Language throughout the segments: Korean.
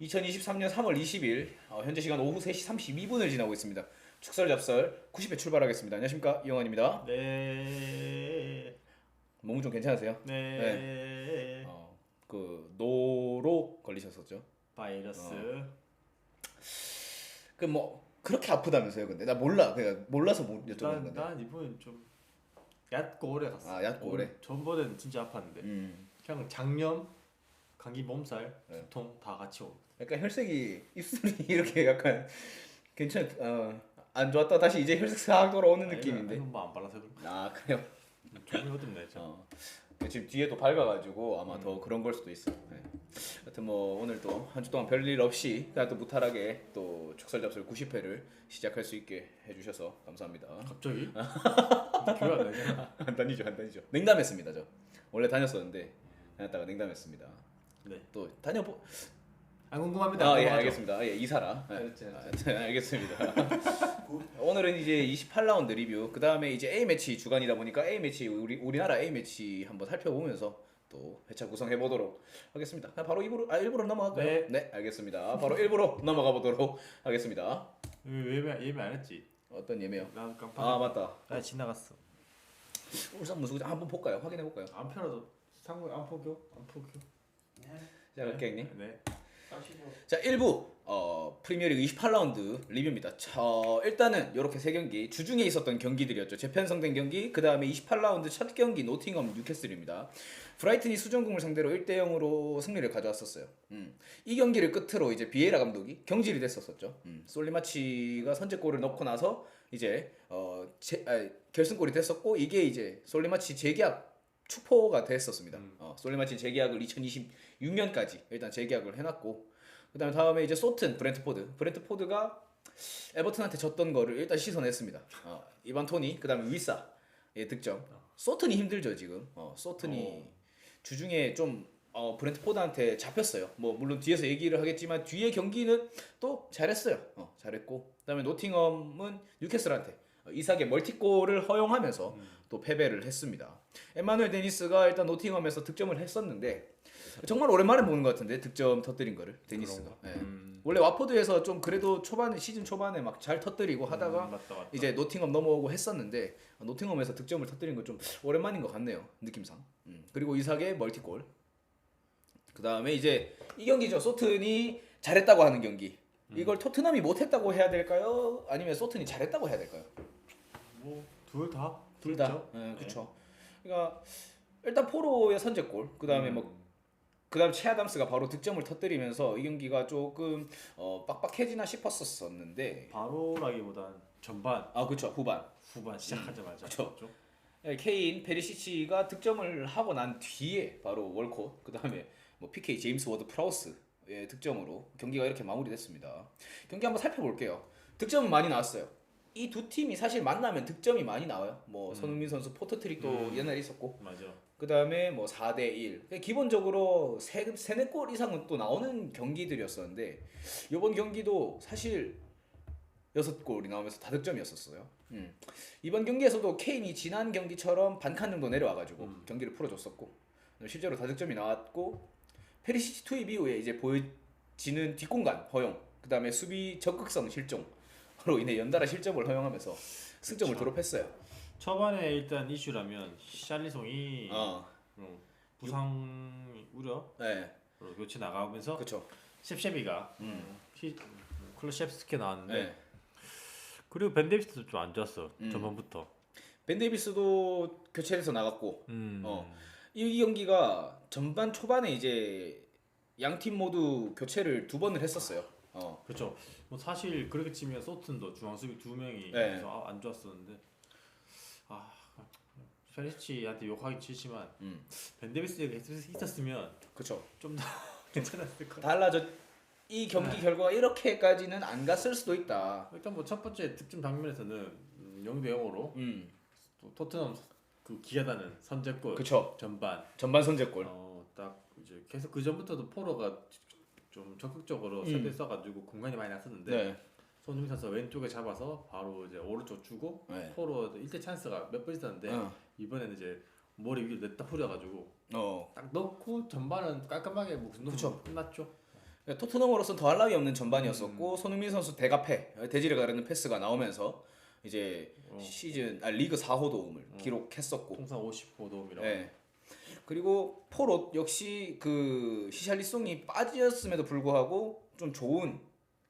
2023년 3월 20일 현재 시간 오후 3시 32분을 지나고 있습니다. 축설 잡설 90회 출발하겠습니다. 안녕하십니까, 이영환입니다. 네. 몸은 좀 괜찮으세요? 네. 그 노로 걸리셨었죠? 바이러스. 그 뭐 그렇게 아프다면서요? 근데 나 몰라. 그냥 몰라서 못 여쭤보는 건데. 난 이번엔 좀 얕고 오래 갔어. 얕고 오래. 전번엔 진짜 아팠는데. 그냥 장염, 감기, 몸살, 네. 두통 다 같이 오고. 약간 혈색이 입술이 이렇게 약간 안 좋았다 다시 이제 혈색 싹 돌아오는 느낌인데. 뭐안 발라서 그런. 아 그래요? 조금 어둡네 진짜. 지금 뒤에 또 밝아가지고 아마 더 그런 걸 수도 있어. 네. 하여튼 뭐 오늘 또 한 주 동안 별일 없이 그냥 또 무탈하게 또 축설 잡설 90회를 시작할 수 있게 해주셔서 감사합니다. 갑자기? 교회 안 다니잖아. 안 다니죠. 냉담했습니다 저. 원래 다녔었는데 다녔다가 냉담했습니다. 네. 또 다녀보. 안 궁금합니다. 예 알겠습니다. 예 이사라. 그렇지. 알겠습니다. 오늘은 이제 28라운드 리뷰. 그 다음에 이제 A 매치 주간이다 보니까 A 매치 우리나라 A 매치 한번 살펴보면서 또 회차 구성해 보도록 하겠습니다. 바로 1부로 넘어갈까요? 네, 알겠습니다. 바로 1부로 넘어가 보도록 하겠습니다. 예매 안 했지? 어떤 예매요? 나도 깜빡. 아 맞다. 나 지나갔어. 울산 무수구장 한번 볼까요? 확인해 볼까요? 안 펴라도 상구 안 포교. 자, 갈게요, 형님. 네. 자, 1부 프리미어리그 28라운드 리뷰입니다. 일단은 이렇게 세 경기 주중에 있었던 경기들이었죠. 재편성된 경기, 그 다음에 28라운드 첫 경기 노팅엄 뉴캐슬입니다. 브라이튼이 수정궁을 상대로 1대0으로 승리를 가져왔었어요. 이 경기를 끝으로 이제 비에이라 감독이 경질이 됐었었죠. 솔리마치가 선제골을 넣고 나서 이제 결승골이 됐었고 이게 이제 솔리마치 재계약 축포가 됐었습니다. 솔리마치 재계약을 2026년까지 일단 재계약을 해놨고 그다음에 다음에 이제 소튼 브렌트포드가 에버튼한테 졌던 거를 일단 씻어냈습니다. 이반 토니 그다음에 위사의 득점. 소튼이 힘들죠 지금. 소튼이 주중에 좀 브렌트포드한테 잡혔어요. 뭐 물론 뒤에서 얘기를 하겠지만 뒤에 경기는 또 잘했어요. 잘했고 그다음에 노팅엄은 뉴캐슬한테 이삭의 멀티골을 허용하면서 또 패배를 했습니다. 에마누엘 데니스가 일단 노팅엄에서 득점을 했었는데 정말 오랜만에 보는 것 같은데 득점 터뜨린 거를 데니스가. 네. 원래 와포드에서 좀 그래도 시즌 초반에 막 잘 터뜨리고 하다가 맞다. 이제 노팅엄 넘어오고 했었는데 노팅엄에서 득점을 터뜨린 건 좀 오랜만인 것 같네요 느낌상. 그리고 이삭의 멀티골. 그 다음에 이제 이 경기죠. 소튼이 잘했다고 하는 경기. 이걸 토트넘이 못했다고 해야 될까요? 아니면 소튼이 잘했다고 해야 될까요? 뭐 둘 다. 둘 다. 네, 그렇죠. 그러니까 일단 포로의 선제골. 그다음에 그다음 체아담스가 바로 득점을 터뜨리면서 이 경기가 조금 빡빡해지나 싶었었는데 바로라기보단 전반. 그렇죠. 후반 시작하자마자. 그쵸. 케인 페리시치가 득점을 하고 난 뒤에 바로 월콧 그다음에 뭐 PK 제임스 워드 프라우스의 득점으로 경기가 이렇게 마무리됐습니다. 경기 한번 살펴볼게요. 득점은 많이 나왔어요. 이 두 팀이 사실 만나면 득점이 많이 나와요. 뭐 손흥민 선수 포트트릭도 옛날에 있었고 맞아. 그 다음에 뭐 4대1 기본적으로 3-4골 이상은 또 나오는 경기들이었었는데 이번 경기도 사실 6골이 나오면서 다득점이었었어요. 이번 경기에서도 케인이 지난 경기처럼 반칸 정도 내려와가지고 경기를 풀어줬었고 실제로 다득점이 나왔고 페리시치 투입 이후에 이제 보여지는 뒷공간 허용 그 다음에 수비 적극성 실종으로 인해 연달아 실점을 허용하면서 승점을 드롭했어요. 초반에 일단 이슈라면 샬리송이 부상 우려 교체 나가면서 그렇죠. 셉셰비가 클로셉스키 나왔는데 네. 그리고 벤 데이비스도 좀 안 좋았어 전반부터. 벤 데이비스도 교체돼서 나갔고 이 경기가 전반 초반에 이제 양 팀 모두 교체를 2번을 했었어요. 그렇죠. 뭐 사실 그렇게 치면 소튼도 중앙 수비 2명이 안 좋았었는데 페리시치한테 욕하기 싫지만 벤 데이비스가 있었으면 그렇죠. 좀 더 괜찮았을 것 같아. 달라져 이 경기 결과가 이렇게까지는 안 갔을 수도 있다. 일단 뭐 첫 번째 득점 장면에서는 0대0으로 또 토트넘 그 기아다는 선제골 그쵸. 전반 선제골. 딱 이제 계속 그 전부터도 포로가 좀 적극적으로 세대 써가지고 공간이 많이 났었는데 손흥민 선수 왼쪽에 잡아서 바로 이제 오른쪽 주고 포로 1대 찬스가 몇 번 있었는데 이번에는 이제 머리 위로 냈다 뿌려가지고 딱 넣고 전반은 깔끔하게 뭐 끝났죠. 그러니까 토트넘으로서는 더할 나위 없는 전반이었었고 손흥민 선수 대가패 대지를 가르는 패스가 나오면서 이제 리그 4호 도움을 기록했었고 통산 50호 도움이라고. 네. 그리고 포로 역시 그 히샬리송이 빠졌음에도 불구하고 좀 좋은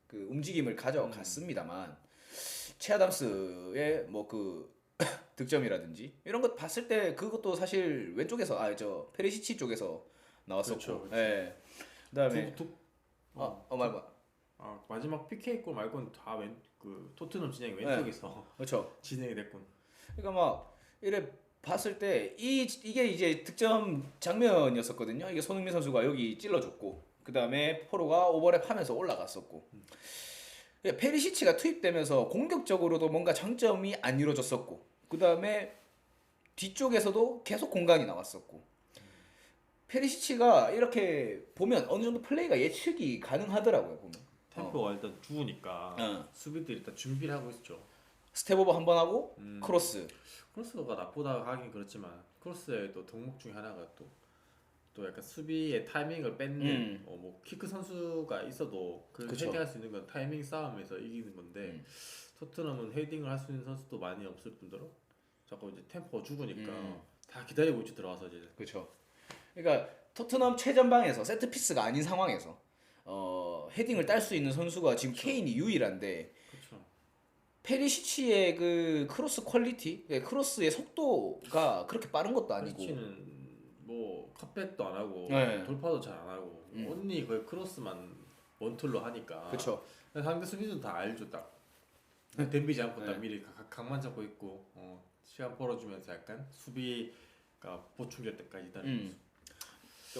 그 움직임을 가져갔습니다만 체아담스의 뭐 그 득점이라든지 이런 것 봤을 때 그것도 사실 왼쪽에서 페리시치 쪽에서 나왔었고, 그렇죠. 예. 그다음에 말봐. 마지막 PK 골 말고는 다 그 토트넘 진영이 왼쪽에서 그렇죠. 진행이 됐군. 그러니까 막 이래 봤을 때 이게 이제 득점 장면이었었거든요. 이게 손흥민 선수가 여기 찔러줬고, 그다음에 포로가 오버랩 하면서 올라갔었고. 페리시치가 투입되면서 공격적으로도 뭔가 장점이 안 이루어졌었고, 그 다음에 뒤쪽에서도 계속 공간이 나왔었고, 페리시치가 이렇게 보면 어느 정도 플레이가 예측이 가능하더라고요. 보면 템포가 일단 좋으니까 수비들이 일단 준비를 하고 있죠. 스텝오버 한 번 하고 크로스가 나쁘다 하긴 그렇지만 크로스의 또 덕목 중에 하나가 또 약간 수비의 타이밍을 뺏는 뭐 키크 선수가 있어도 그 헤딩할 수 있는 건 타이밍 싸움에서 이기는 건데 토트넘은 헤딩을 할 수 있는 선수도 많이 없을 뿐더러 자꾸 이제 템포가 죽으니까 다 기다리고 있지 들어와서 이제. 그렇죠. 그러니까 토트넘 최전방에서 세트 피스가 아닌 상황에서 헤딩을 딸 수 있는 선수가 지금 케인이 유일한데. 그렇죠. 페리시치의 그 크로스 퀄리티, 크로스의 속도가 그렇게 빠른 것도 아니고. 페리시치는 뭐 컷백도 안 하고 돌파도 잘 안 하고 언니 거의 크로스만 원툴로 하니까. 그렇죠. 상대 수비수는 다 알죠 딱. 덤비지 않고 딱 미리 각만 잡고 있고 시간 벌어주면서 약간 수비가 보충될 때까지 기다리면서.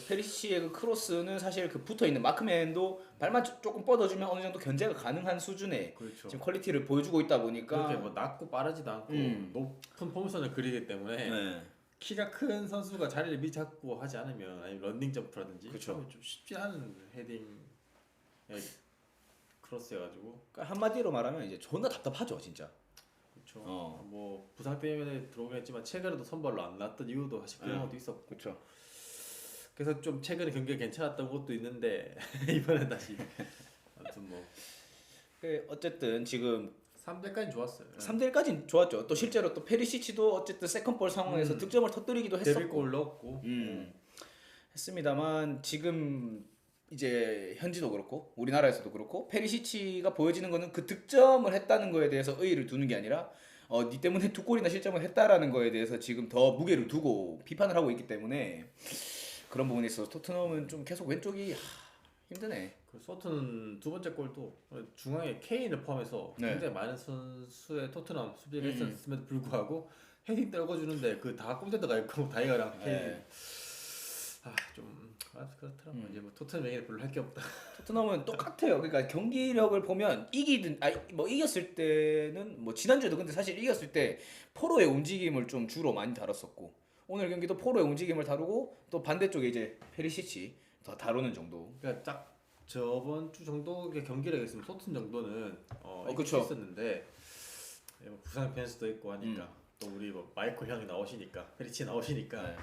페리시치의 그 크로스는 사실 그 붙어 있는 마크맨도 발만 조금 뻗어주면 어느 정도 견제가 가능한 수준의 그렇죠. 지금 퀄리티를 보여주고 있다 보니까 그렇게 뭐 낮고 빠르지도 않고 높은 포물선을 그리기 때문에 키가 큰 선수가 자리를 미리 잡고 하지 않으면 아니면 런닝 점프라든지 그렇죠. 좀 쉽지 않은 헤딩 크로스여가지고. 그러니까 한마디로 말하면 이제 존나 답답하죠 진짜. 그렇죠. 뭐 부상 때문에 들어오긴 했지만 최근에도 선발로 안 나왔던 이유도 사실 그런 것도 있었고. 그렇죠. 그래서 좀 최근에 경기가 괜찮았던 것도 있는데 이번에 다시 아무튼 뭐 어쨌든 지금 3대까지 좋았어요. 3대1까지는 좋았죠. 또 실제로 또 페리시치도 어쨌든 세컨볼 상황에서 득점을 터뜨리기도 했었고 데뷔골 넣었고 했습니다만 지금 이제 현지도 그렇고 우리나라에서도 그렇고 페리시치가 보여지는 거는 그 득점을 했다는 거에 대해서 의의를 두는 게 아니라 니 때문에 2골이나 실점을 했다라는 거에 대해서 지금 더 무게를 두고 비판을 하고 있기 때문에 그런 부분에 있어서 토트넘은 좀 계속 왼쪽이 힘드네. 그 소트는 두 번째 골도 중앙에 케인을 포함해서 굉장히 많은 선수의 토트넘 수비를 했었음에도 불구하고 헤딩 떨궈주는데 그 다 꼼대 들어가 있고 다이어랑 케인. 좀 그렇더라고. 이제 뭐 토트넘 얘기는 별로 할 게 없다. 토트넘은 똑같아요. 그러니까 경기력을 보면 이겼을 때는 뭐 지난주에도 근데 사실 이겼을 때 포로의 움직임을 좀 주로 많이 다뤘었고 오늘 경기도 포로의 움직임을 다루고 또 반대쪽에 이제 페리시치 더 다루는 정도. 그러니까 딱 저번 주 정도의 경기력이 있으면 토튼 정도는 그쵸. 있었는데 뭐 부상 변수도 있고 하니까 또 우리 뭐 마이클 형이 나오시니까 페리치 나오시니까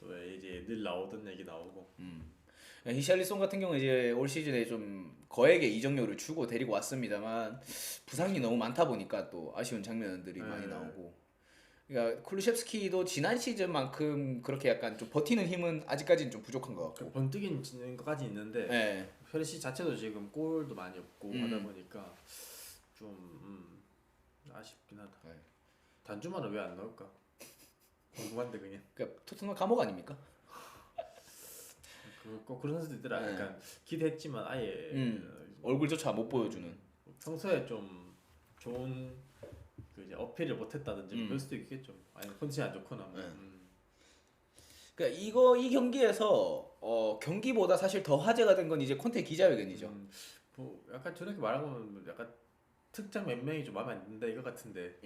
또 이제 늘 나오던 얘기 나오고. 히샬리송 같은 경우는 이제 올 시즌에 좀 거액의 이적료를 주고 데리고 왔습니다만 부상이 너무 많다 보니까 또 아쉬운 장면들이 많이 나오고. 그러니까 쿨루셉스키도 지난 시즌만큼 그렇게 약간 좀 버티는 힘은 아직까지는 좀 부족한 것 같고. 번뜩이는 것까지 있는데 페리시 자체도 지금 골도 많이 없고 하다 보니까 좀 아쉽긴 하다. 단주만은 왜 안 넣을까? 궁금한데 그냥. 그러니까 토트넘 감옥 아닙니까? 꼭 그런 선수들 있더라. 약간 기대했지만 아예 얼굴조차 못 보여주는. 평소에 좀 좋은 그 이제 어필을 못했다든지 그럴 수도 있겠죠. 아니면 컨디션 안 좋거나. 그러니까 이 경기에서 경기보다 사실 더 화제가 된 건 이제 콘테 기자회견이죠. 뭐 약간 저렇게 말하면 약간 특정 몇 명이 좀 마음에 안 든다 이거 같은데.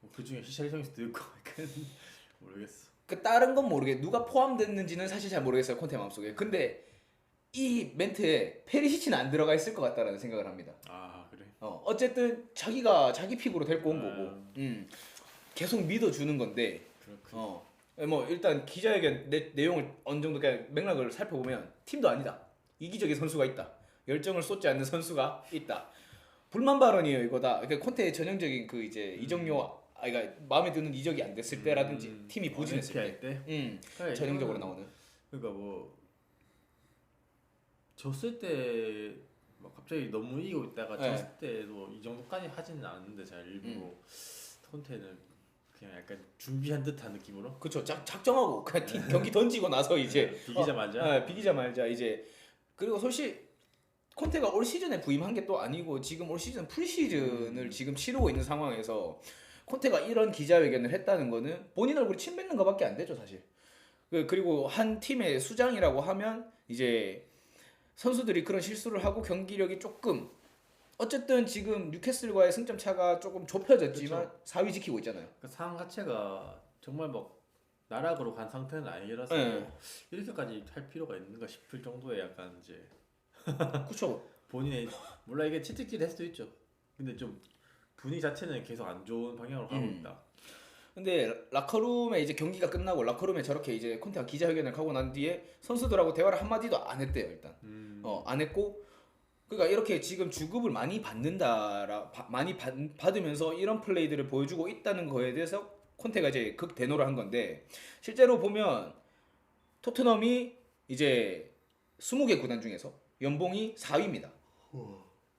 뭐 그 중에 히샬리송일 수도 있고 약간 모르겠어. 그 다른 건 모르겠. 누가 포함됐는지는 사실 잘 모르겠어요 콘테 마음속에. 근데 이 멘트에 페리시치는 안 들어가 있을 것 같다라는 생각을 합니다. 아 그래. 어쨌든 자기가 자기 픽으로 데리고 온 거고, 계속 믿어주는 건데. 그렇군. 뭐 일단 기자회견 내용을 어느 정도 그냥 맥락을 살펴보면 팀도 아니다. 이기적인 선수가 있다. 열정을 쏟지 않는 선수가 있다. 불만 발언이에요 이거다. 그러니까 콘테의 전형적인 그 이제 이적료, 그러니까 마음에 드는 이적이 안 됐을 때라든지 팀이 부진했을 때, 그러니까 전형적으로 나오는. 그러니까 뭐 졌을 때 막 갑자기 너무 이기고 있다가 네. 졌을 때도 이 정도까지 하지는 않는데 잘 일부러 콘테는 그냥 약간 준비한 듯한 느낌으로. 그렇죠. 작정하고 그냥 경기 던지고 나서 이제 비기자마자. 비기자마자 이제. 그리고 솔직히 콘테가 올 시즌에 부임한 게 또 아니고 지금 올 시즌 풀시즌을 지금 치르고 있는 상황에서 콘테가 이런 기자회견을 했다는 거는 본인 얼굴에 침 뱉는 거밖에 안 되죠 사실. 그리고 한 팀의 수장이라고 하면 이제 선수들이 그런 실수를 하고 경기력이 조금, 어쨌든 지금 뉴캐슬과의 승점 차가 조금 좁혀졌지만 4위 지키고 있잖아요. 그 상황 자체가 정말 뭐 나락으로 간 상태는 아니라서 이렇게까지 할 필요가 있는가 싶을 정도의 약간 이제 그렇죠. 본인의 몰라 이게 치트키를 했을 수도 있죠. 근데 좀 분위기 자체는 계속 안 좋은 방향으로 가고 있다. 근데 라커룸에 이제 경기가 끝나고 라커룸에 저렇게 이제 콘테가 기자회견을 하고 난 뒤에 선수들하고 대화를 한 마디도 안 했대요 일단. 안 했고, 그러니까 이렇게 지금 주급을 많이 받으면서 이런 플레이들을 보여주고 있다는 거에 대해서 콘테가 이제 극대노를 한 건데, 실제로 보면 토트넘이 이제 20개 구단 중에서 연봉이 4위입니다.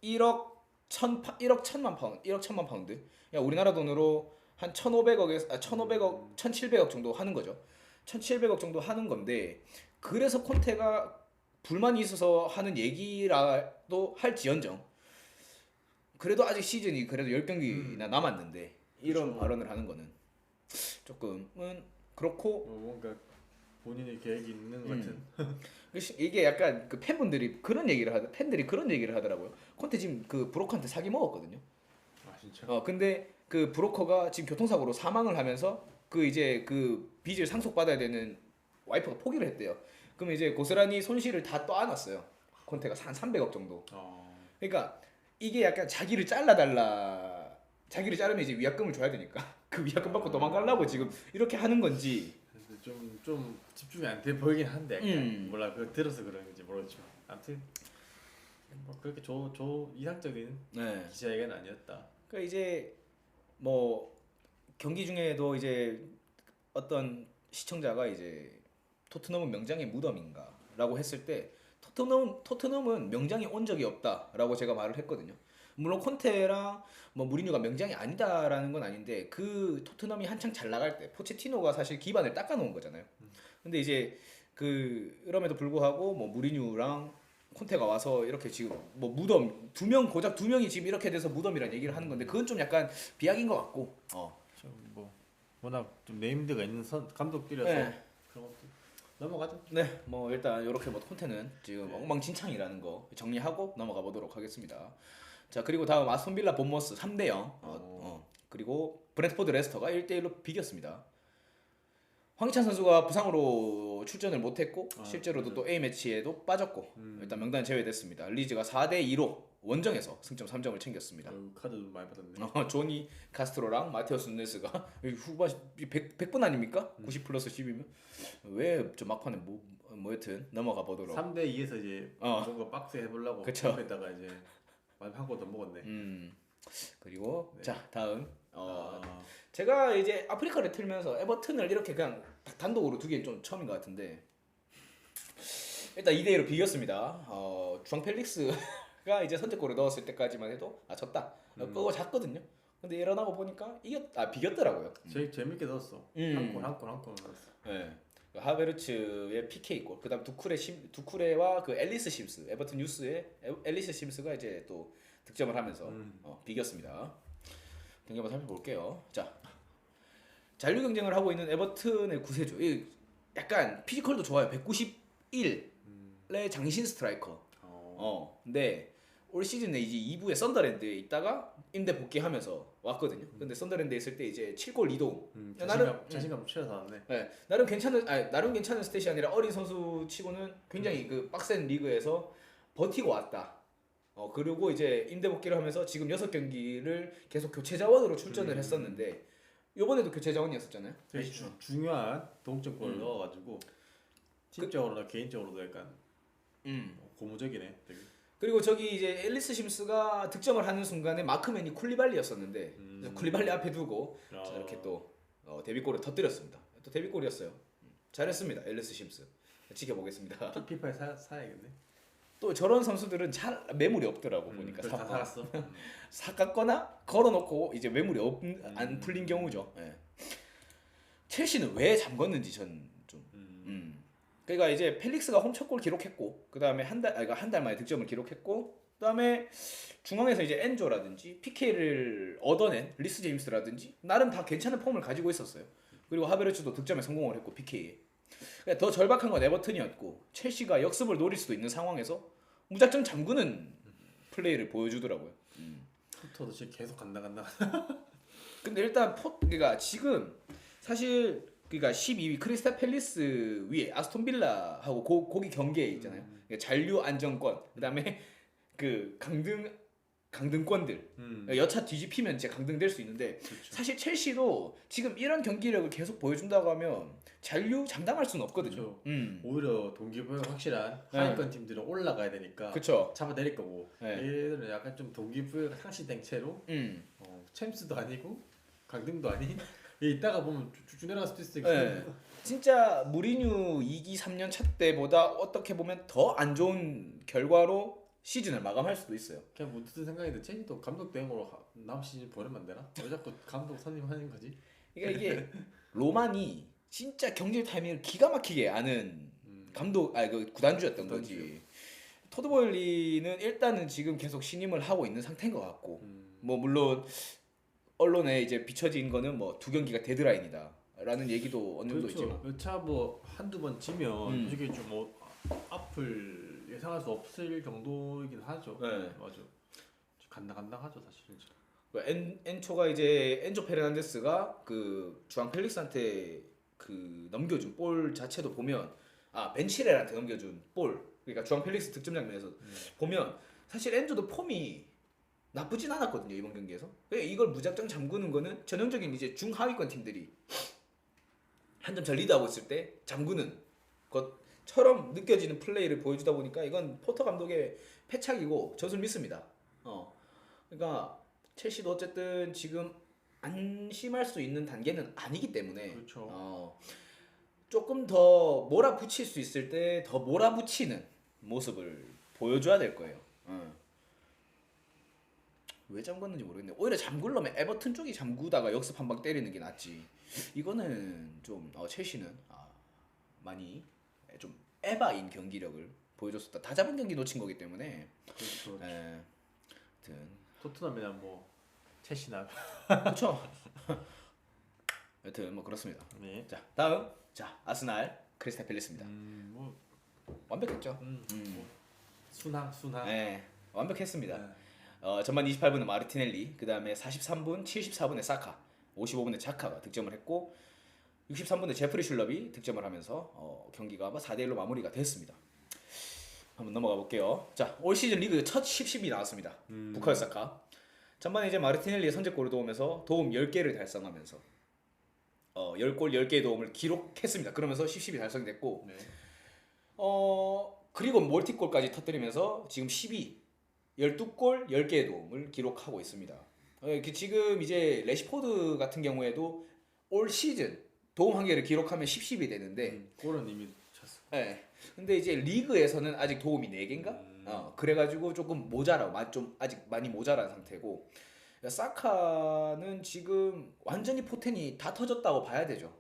1억 1천만 파운드. 야, 우리나라 돈으로 한 1,500억, 1,700억 정도 하는 거죠. 1,700억 정도 하는 건데, 그래서 콘테가 불만이 있어서 하는 얘기라도 할지언정 그래도 아직 시즌이 그래도 10경기나 남았는데 이런 그쵸. 발언을 하는 거는 조금은 그렇고, 뭔가 본인의 계획이 있는 것 같은. 이게 약간 그 팬들이 그런 얘기를 하더라고요. 콘테 지금 그 브로커한테 사기 먹었거든요. 아 진짜? 근데 그 브로커가 지금 교통사고로 사망을 하면서 그 이제 그 빚을 상속받아야 되는 와이프가 포기를 했대요. 그럼 이제 고스란히 손실을 다 떠안았어요. 콘테가 한 300억 정도. 그러니까 이게 약간 자기를 자르면 이제 위약금을 줘야 되니까 그 위약금 받고 도망가려고 지금 이렇게 하는 건지. 좀 집중이 안 돼 보이긴 한데 약간 몰라 그 들어서 그런지 모르겠지만 아무튼 뭐 그렇게 이상적인 기자회견 아니었다. 그러니까 이제 뭐 경기 중에도 이제 어떤 시청자가 이제 토트넘은 명장의 무덤인가라고 했을 때 토트넘은 명장이 온 적이 없다라고 제가 말을 했거든요. 물론 콘테랑 뭐 무리뉴가 명장이 아니다라는 건 아닌데 그 토트넘이 한창 잘 나갈 때 포체티노가 사실 기반을 닦아 놓은 거잖아요. 근데 이제 그럼에도 불구하고 뭐 무리뉴랑 콘테가 와서 이렇게 지금 뭐 무덤 고작 두 명이 지금 이렇게 돼서 무덤이라는 얘기를 하는 건데 그건 좀 약간 비약인 것 같고. 뭐 워낙 좀 네임드가 있는 감독들이라서 그런 것도 넘어가죠. 네, 뭐 일단 이렇게 뭐 콘테는 지금 엉망진창이라는 거 정리하고 넘어가 보도록 하겠습니다. 자, 그리고 다음 아스톤빌라 본머스 3대0. 그리고 브랜트포드 레스터가 1대1로 비겼습니다. 황희찬 선수가 부상으로 출전을 못했고 실제로도 또 A매치에도 빠졌고 일단 명단 제외됐습니다. 리즈가 4대2로 원정에서 승점 3점을 챙겼습니다. 카드도 많이 받았네. 조니 카스트로랑 마테오스 누네스가 후반 100분 아닙니까? 90 플러스 10이면 왜 저 막판에 뭐 여튼 넘어가 보도록. 3대2에서 이제 뭔가 박스 해보려고 그랬다가 이제 한 골 더 먹었네. 그리고 자 다음 제가 이제 아프리카를 틀면서 에버튼을 이렇게 그냥 단독으로 두기엔 좀 처음인 것 같은데 일단 2대2로 비겼습니다. 주앙 펠릭스가 이제 선제골을 넣었을 때까지만 해도 졌다. 그거 잤거든요. 근데 일어나고 보니까 비겼더라고요. 제일 재밌게 넣었어. 한 골 넣었어. 네. 하베르츠의 PK골, 그다음 두쿠레와 그 앨리스 심스, 에버튼 뉴스의 앨리스 심스가 이제 또 득점을 하면서 비겼습니다. 경기 한번 살펴볼게요. 자, 잔류 경쟁을 하고 있는 에버튼의 구세주, 약간 피지컬도 좋아요. 191의 장신 스트라이커. 근데 올 시즌에 이제 2부에 썬더랜드에 있다가 임대 복귀하면서 왔거든요. 근데 썬더랜드에 있을 때 이제 7골 2도움. 자신감 치러서 왔네. 네, 나름 괜찮은 스탯이 아니라 어린 선수 치고는 굉장히 그 빡센 리그에서 버티고 왔다. 그리고 이제 임대 복귀를 하면서 지금 6경기를 계속 교체 자원으로 출전을 했었는데 이번에도 교체 자원이었었잖아요. 되게 중요한 동점골을 넣어가지고 팀적으로나 개인적으로도 약간 고무적이네. 되게. 그리고 저기 이제 앨리스 심스가 득점을 하는 순간에 마크맨이 쿨리발리였었는데 쿨리발리 앞에 두고 자, 이렇게 또 데뷔골을 터뜨렸습니다. 또 데뷔골이었어요. 잘했습니다. 앨리스 심스. 지켜보겠습니다. 또 피파에 사야겠네. 또 저런 선수들은 잘 매물이 없더라고 보니까 다 살았어. 사갔거나 걸어놓고 이제 매물이 안 풀린 경우죠. 예. 첼시는 왜 잠궜는지 전 좀. 그러니까 이제 펠릭스가 홈첫 골 기록했고 그 다음에 한 달 만에 득점을 기록했고 그 다음에 중앙에서 이제 엔조라든지 PK를 얻어낸 리스 제임스라든지 나름 다 괜찮은 폼을 가지고 있었어요. 그리고 하베르츠도 득점에 성공을 했고 PK에. 그러니까 더 절박한 건 에버튼이었고 첼시가 역습을 노릴 수도 있는 상황에서 무작정 잠그는 플레이를 보여주더라고요. 포터도 지금 계속 간다. 근데 일단 그러니까 지금 사실 그러니까 12위 크리스탈 팰리스 위에 아스톤 빌라하고 거기 경계에 있잖아요. 그러니까 잔류 안정권 그다음에 그 강등권들 여차 뒤집히면 이제 강등될 수 있는데 그렇죠. 사실 첼시도 지금 이런 경기력을 계속 보여준다고 하면 잔류 장담할 수는 없거든요. 그렇죠. 오히려 동기부여가 확실한 하위권 팀들은 올라가야 되니까 그쵸. 잡아내릴 거고 네. 얘들은 약간 좀 동기부여가 상실된 채로 챔스도 아니고 강등도 아닌 이따가 보면 쭉쭉 내려갈 수도 있으니까. 네. 진짜 무리뉴 2기 3년 차 때보다 어떻게 보면 더 안 좋은 결과로 시즌을 마감할 수도 있어요. 그냥 뭐 드는 생각인데 첼시도 감독 대행으로 다음 시즌 보내면 안 되나? 왜 자꾸 감독 선임하는 거지? 그러니까 이게 로만이 진짜 경질 타이밍을 기가 막히게 아는 그 구단주였던 거지. 토드 보일리는 일단은 지금 계속 신임을 하고 있는 상태인 것 같고 뭐 물론 언론에 이제 비춰진 거는 뭐 2경기가 데드라인이다라는 얘기도 어느 정도 있지만 여차 뭐 한두 번 지면 솔직히 좀뭐 앞을 예상할 수 없을 정도이긴 하죠. 네. 맞아. 간당간당하죠 사실은. 엔초가 이제 엔조 페르난데스가 그 주앙 펠릭스한테 그 넘겨준 볼 자체도 보면 벤치레한테 넘겨준 볼 그러니까 주앙 펠릭스 득점 장면에서 보면 사실 엔조도 폼이 나쁘진 않았거든요 이번 경기에서. 이걸 무작정 잠그는 거는 전형적인 이제 중하위권 팀들이 한 점 잘 리드하고 있을 때 잠그는 것처럼 느껴지는 플레이를 보여주다 보니까 이건 포터 감독의 패착이고 저는 믿습니다. 그러니까 첼시도 어쨌든 지금 안심할 수 있는 단계는 아니기 때문에 그렇죠. 조금 더 몰아붙일 수 있을 때 더 몰아붙이는 모습을 보여줘야 될 거예요. 왜 잠궜는지 모르겠네. 오히려 잠글려면 에버튼 쪽이 잠그다가 역습 한 방 때리는 게 낫지. 이거는 좀 첼시는 많이 좀 에바인 경기력을 보여줬었다. 다 잡은 경기 놓친 거기 때문에. 그렇죠. 하여튼 토트넘이나 뭐 첼시나. 그렇죠. 여튼 뭐 그렇습니다. 네. 자 다음 아스날 크리스탈 팰리스입니다. 뭐 완벽했죠. 뭐 순항. 네 완벽했습니다. 네. 전반 28분에 마르티넬리, 그 다음에 43분, 74분에 사카, 55분에 자카가 득점을 했고 63분에 제프리 슐럽이 득점을 하면서 경기가 4대1로 마무리가 됐습니다. 한번 넘어가 볼게요. 자, 올 시즌 리그 첫 10이 나왔습니다. 부카요 사카. 전반에 이제 마르티넬리의 선제골을 도우면서 도움 10개를 달성하면서 10골 10개의 도움을 기록했습니다. 그러면서 10이 달성됐고 네. 그리고 멀티골까지 터뜨리면서 지금 12골 10개의 도움을 기록하고 있습니다. 지금 이제 레시포드 같은 경우에도 올 시즌 도움 한 개를 기록하면 10이 되는데 골은 이미 찼어. 네. 근데 이제 리그에서는 아직 도움이 4개인가? 그래가지고 조금 좀 아직 많이 모자란 상태고 사카는 지금 완전히 포텐이 다 터졌다고 봐야 되죠.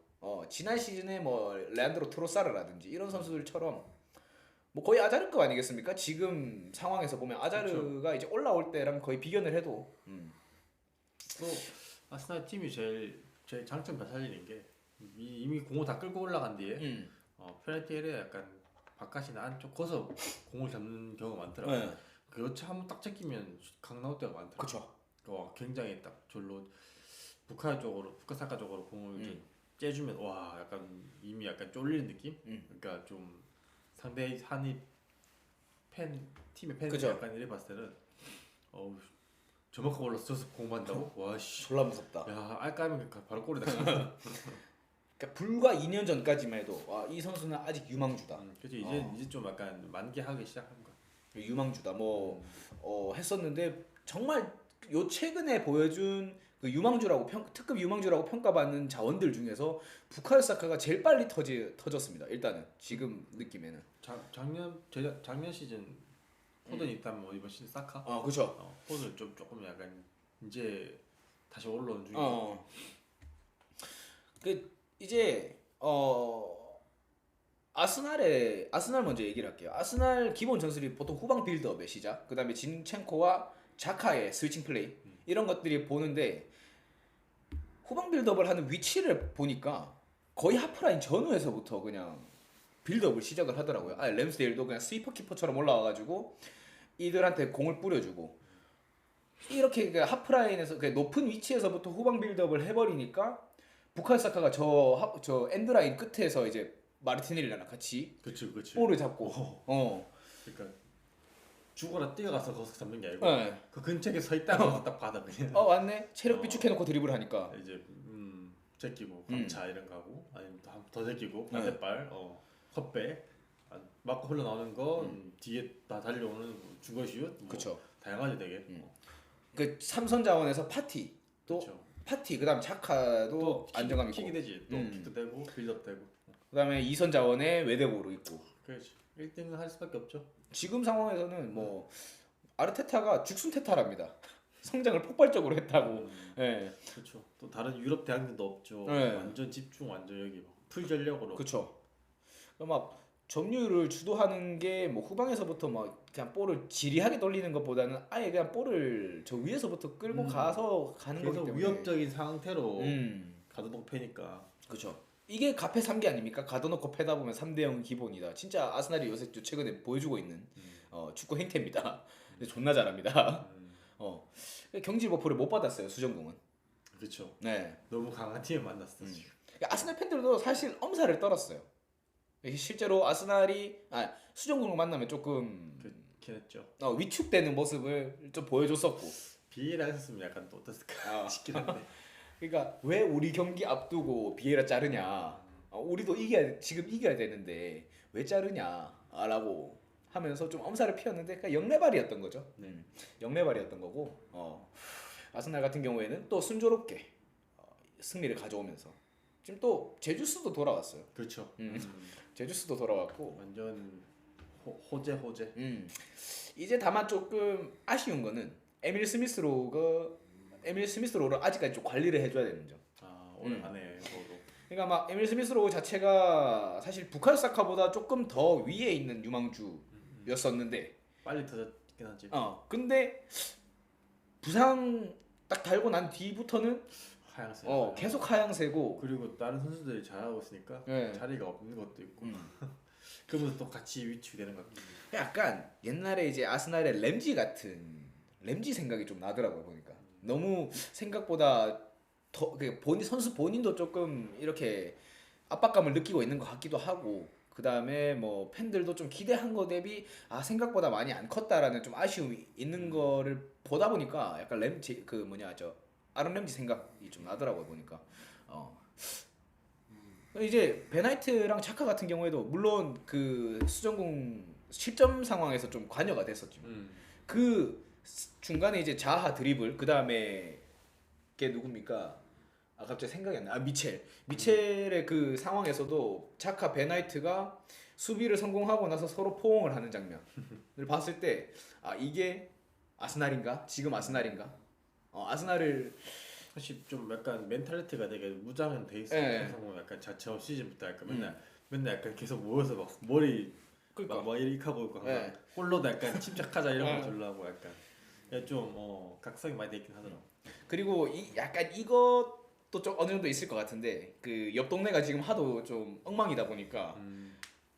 지난 시즌에 뭐 레안드로 트로사르라든지 이런 선수들처럼 뭐 거의 아자르급 아니겠습니까? 지금 상황에서 보면 아자르가 그렇죠. 이제 올라올 때랑 거의 비견을 해도 또 아스날 팀이 제일 장점 잘 살리는 게 이미 공을 다 끌고 올라간 뒤에 페널티에 약간 바깥이나 안쪽 거서 공을 잡는 경우가 많더라고요. 네. 그 여차 한번 딱 제끼면 강 나올 때가 많더라고요. 그렇죠. 굉장히 딱 절로 부카사카 쪽으로 공을 째주면 와 약간 이미 약간 쫄리는 느낌? 그러니까 좀 상대 한이 팀의 팬이 약간 이래 봤을 때는 저만큼 올라서 저서 공부한다고? 와씨 졸라 무섭다. 야 알까면 바로 골이다. 그러니까 불과 2년 전까지만 해도 이 선수는 아직 유망주다. 그렇지 이제 좀 약간 만개하기 시작한 거야. 유망주다 뭐 했었는데 정말 요 최근에 보여준 그 유망주라고 특급 유망주라고 평가받는 자원들 중에서 부카요 사카가 제일 빨리 터졌습니다. 일단은 지금 느낌에는. 작년 시즌 포든 일단 뭐 이번 시즌 사카. 그렇죠. 포든 좀 조금 약간 이제 다시 올라오는 중이고. 그 이제 아스날 먼저 얘기를 할게요. 아스날 기본 전술이 보통 후방 빌드업의 시작, 그 다음에 진첸코와 자카의 스위칭 플레이 이런 것들이 보는데 후방 빌드업을 하는 위치를 보니까 거의 하프라인 전후에서부터 그냥 빌드업을 시작을 하더라고요. 램스데일도 그냥 스위퍼 키퍼처럼 올라와가지고 이들한테 공을 뿌려주고 이렇게 그 하프라인에서 그 높은 위치에서부터 후방 빌드업을 해버리니까 부카요 사카가 저 엔드라인 끝에서 이제 마르티넬리랑 같이 그치. 볼을 잡고 그러니까 죽어라 뛰어가서 거기서 잡는 게 아니고 네. 그 근처에 서 있다가 딱 받아 그냥. 맞네. 체력 비축해놓고 드리블 하니까 이제 제끼고 감차 이런 거 하고 아니면 더 제끼고 반대발 컵백 맞고 흘러나오는 거 뒤에 다 달려오는 중거슛 뭐 그쵸. 다양하게 되게. 그 삼선 자원에서 파티 또 그쵸. 파티 그다음 자카도 또 안정감 있고 킥이 되지. 또 킥도 되고 빌드업 되고. 그다음에 이선 자원에 외대고로 있고. 그렇지. 1등을 할 수밖에 없죠. 지금 상황에서는 뭐 아르테타가 죽순테타랍니다. 성장을 폭발적으로 했다고. 예. 그렇죠. 또 다른 유럽 대학들도 없죠. 네. 완전 집중, 완전 여기 풀 전력으로. 그렇죠. 막 점유율을 주도하는 게 뭐 후방에서부터 막 그냥 볼을 지리하게 돌리는 것보다는 아예 그냥 볼을 저 위에서부터 끌고 가서 가는 거기 계속 때문에 위협적인 상태로 가드복 패니까. 그렇죠. 이게 가페 3개 아닙니까? 가둬놓고 패다 보면 3대0 기본이다. 진짜 아스날이 요새 최근에 보여주고 있는 축구 행태입니다. 근데 존나 잘합니다. 경질 버프를 못 받았어요, 수정공은. 그렇죠. 네. 너무 강한 팀을 만났어 지금. 아스날 팬들도 사실 엄살을 떨었어요. 실제로 아스날이 수정공을 만나면 조금 그렇긴 했죠. 위축되는 모습을 좀 보여줬었고. 비에라 했었으면 약간 또 어땠을까 싶긴 한데. 그러니까 왜 우리 경기 앞두고 비에라 자르냐? 우리도 지금 이겨야 되는데 왜 자르냐라고 하면서 좀 엄살을 피웠는데 그냥 영레발이었던 거죠. 영레발이었던 거고. 아스날 같은 경우에는 또 순조롭게 승리를 가져오면서 지금 또 제주스도 돌아왔어요. 그렇죠. 제주스도 돌아왔고 완전 호재. 이제 다만 조금 아쉬운 거는 에밀 스미스로우를 아직까지 좀 관리를 해줘야 되는 점. 오늘 가네 서로. 그러니까 막 에밀 스미스로우 자체가 사실 부카요 사카보다 조금 더 위에 있는 유망주였었는데 빨리 터졌긴 하지. 근데 부상 딱 달고 난 뒤부터는 하향세. 계속 하향세고. 그리고 다른 선수들이 잘하고 있으니까 자리가 없는 것도 있고. 그러면서 또 같이 위축되는 것 같아요. 약간 옛날에 이제 아스날의 램지 생각이 좀 나더라고요 보니까. 너무 생각보다 더 선수 본인도 조금 이렇게 압박감을 느끼고 있는 것 같기도 하고. 그 다음에 뭐 팬들도 좀 기대한 거 대비 생각보다 많이 안 컸다라는 좀 아쉬움이 있는 거를 보다 보니까 약간 아론 램지 생각이 좀 나더라고요 보니까. 이제 베나이트랑 자카 같은 경우에도 물론 그 수정공 실점 상황에서 좀 관여가 됐었지만 그 중간에 이제 자하 드리블 그 다음에 걔 누굽니까? 갑자기 생각이 안 나. 미첼의 그 상황에서도 자카 베나이트가 수비를 성공하고 나서 서로 포옹을 하는 장면을 봤을 때 이게 아스날인가? 지금 아스날인가? 아스날을 사실 좀 약간 멘탈리티가 되게 무장은 돼 있어요. 성공 약간 자체 시즌부터 약간 맨날 약간 계속 모여서 막 머리 막 이렇게 하고 있고 항상 골로도 약간 침착하자 이런 거 주려고 약간 좀 각성이 많이 돼 있긴 하더라고. 그리고 약간 이것도 좀 어느 정도 있을 것 같은데 그 옆 동네가 지금 하도 좀 엉망이다 보니까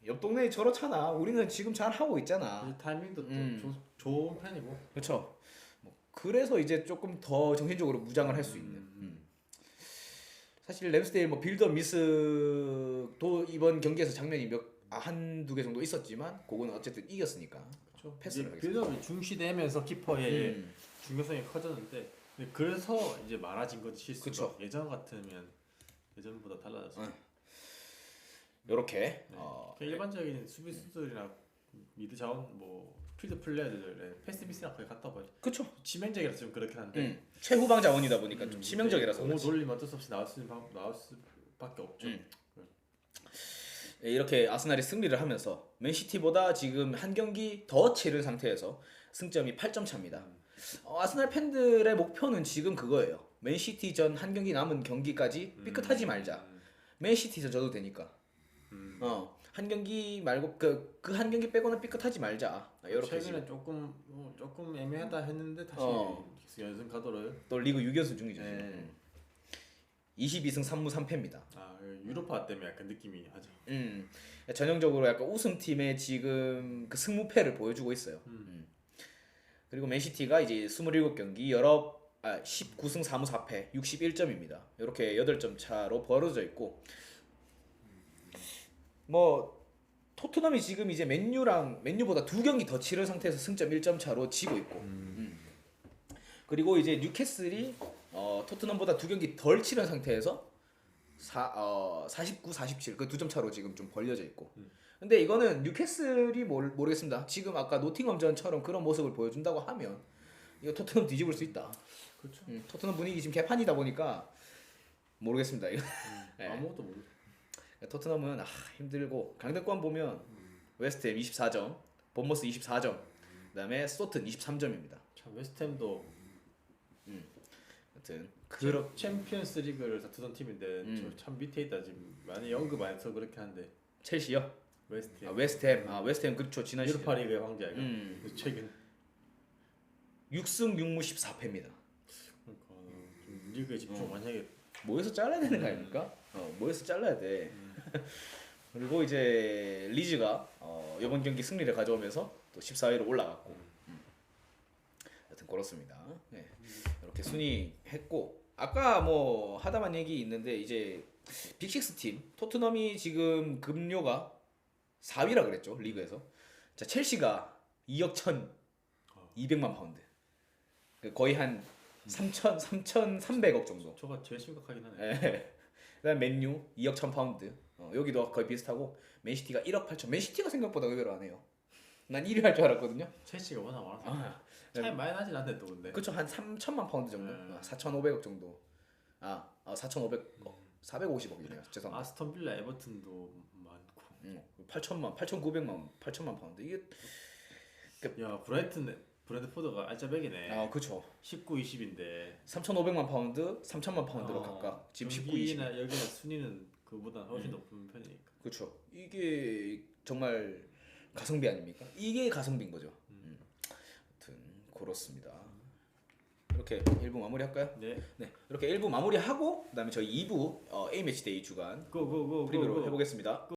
옆 동네 저렇잖아. 우리는 지금 잘 하고 있잖아. 타이밍도 또 좋은 편이고. 그렇죠. 그래서 이제 조금 더 정신적으로 무장을 할 수 있는. 사실 램스데일 뭐 빌드업 미스도 이번 경기에서 장면이 한두 개 정도 있었지만 그거는 어쨌든 이겼으니까 그렇죠. 패스를 하겠습니다. 빌드업이 중시되면서 키퍼의 중요성이 커졌는데 그래서 이제 많아진 거지 실수가. 그쵸. 예전 같으면 예전보다 달라졌어. 요렇게 일반적인 수비수들이나 미드 자원 뭐 필드 플레이어들의 패스 미스랑 거의 같다 보니. 그쵸. 치명적이라서 좀 그렇긴 한데. 최후방 자원이다 보니까 좀 치명적이라서 공을 그렇지. 돌리면 어쩔 수 없이 나올 수밖에 없죠. 예, 이렇게 아스날이 승리를 하면서 맨시티보다 지금 한 경기 더 치른 상태에서 승점이 8점 차입니다. 아스날 팬들의 목표는 지금 그거예요. 맨시티전 한 경기 남은 경기까지 삐끗하지 말자. 맨시티전 져도 되니까. 한 경기 말고 그 한 경기 빼고는 삐끗하지 말자. 이렇게 최근에 조금 애매하다 했는데 다시 연승 가도를 또 리그 6연승 중이죠. 네. 22승 3무 3패입니다. 유로파 때문에 약간 느낌이 하죠. 전형적으로 약간 우승팀의 지금 그 승무패를 보여주고 있어요. 그리고 맨시티가 이제 27경기 19승 4무 4패 61점입니다. 이렇게 8점 차로 벌어져 있고 뭐 토트넘이 지금 이제 맨유보다 2경기 더 치른 상태에서 승점 1점 차로 지고 있고 그리고 이제 뉴캐슬이 토트넘보다 2경기 덜 치른 상태에서 49, 47 그 2점 차로 지금 좀 벌려져 있고. 근데 이거는 뉴캐슬이 모르겠습니다. 지금 아까 노팅엄전처럼 그런 모습을 보여준다고 하면 이거 토트넘 뒤집을 수 있다. 그렇죠. 토트넘 분위기 지금 개판이다 보니까 모르겠습니다. 이거. 네. 아무것도 모르. 토트넘은 힘들고 강등권 보면 웨스트햄 24점, 본머스 24점, 그다음에 소튼 23점입니다. 참 웨스트햄도 하여튼 챔피언스 리그를 다투던 팀인데 참 밑에 있다 지금 많이 언급 안 해서 그렇게 한데. 첼시요? 웨스트햄. 웨스트햄 그렇죠. 지난 유로파 리그의 황제가 최근 6승 6무 14패입니다. 그러니까 좀 리그에 집중 많이 해야겠다. 뭐에서 잘라야 되는 거 아닙니까? 뭐에서 잘라야 돼. 그리고 이제 리즈가 이번 경기 승리를 가져오면서 또 14위로 올라갔고. 하여튼 그렇습니다. 네. 이렇게 순위 했고 아까 뭐 하다만 얘기 있는데 이제 빅식스 팀 토트넘이 지금 급료가 4위라 그랬죠 리그에서. 자 첼시가 2억 1,200만 파운드. 거의 한 3,300억 정도. 저가 제일 심각하긴 하네. 네. 그다음 맨유 2억 1,000 파운드. 여기도 거의 비슷하고 맨시티가 1억 8천. 맨시티가 생각보다 의외로 안 해요. 난 1위 할 줄 알았거든요. 첼시가 워낙 많아서 차이 많이 나진 않네 또 근데. 그렇죠. 한 3천만 파운드 정도. 4,500억 정도. 4,500억. 450억이네요. 죄송합니다. 아스톤 빌라 에버튼도 많고. 8,900만 8천만 파운드. 이게 야 브랜드포드가 알짜배기네. 그렇죠. 19, 20인데 3,500만 파운드, 3천만 파운드로 각각 지금 19, 20. 여기는 순위는 그보다 훨씬 높은 편이니까. 그렇죠. 이게 정말 가성비 아닙니까? 이게 가성비인 거죠. 아무튼 그렇습니다. 이렇게 1부 마무리할까요? 네. 이렇게 1부 마무리하고 그다음에 저희 2부 A매치데이 주간 고고고 프리뷰로 해보겠습니다.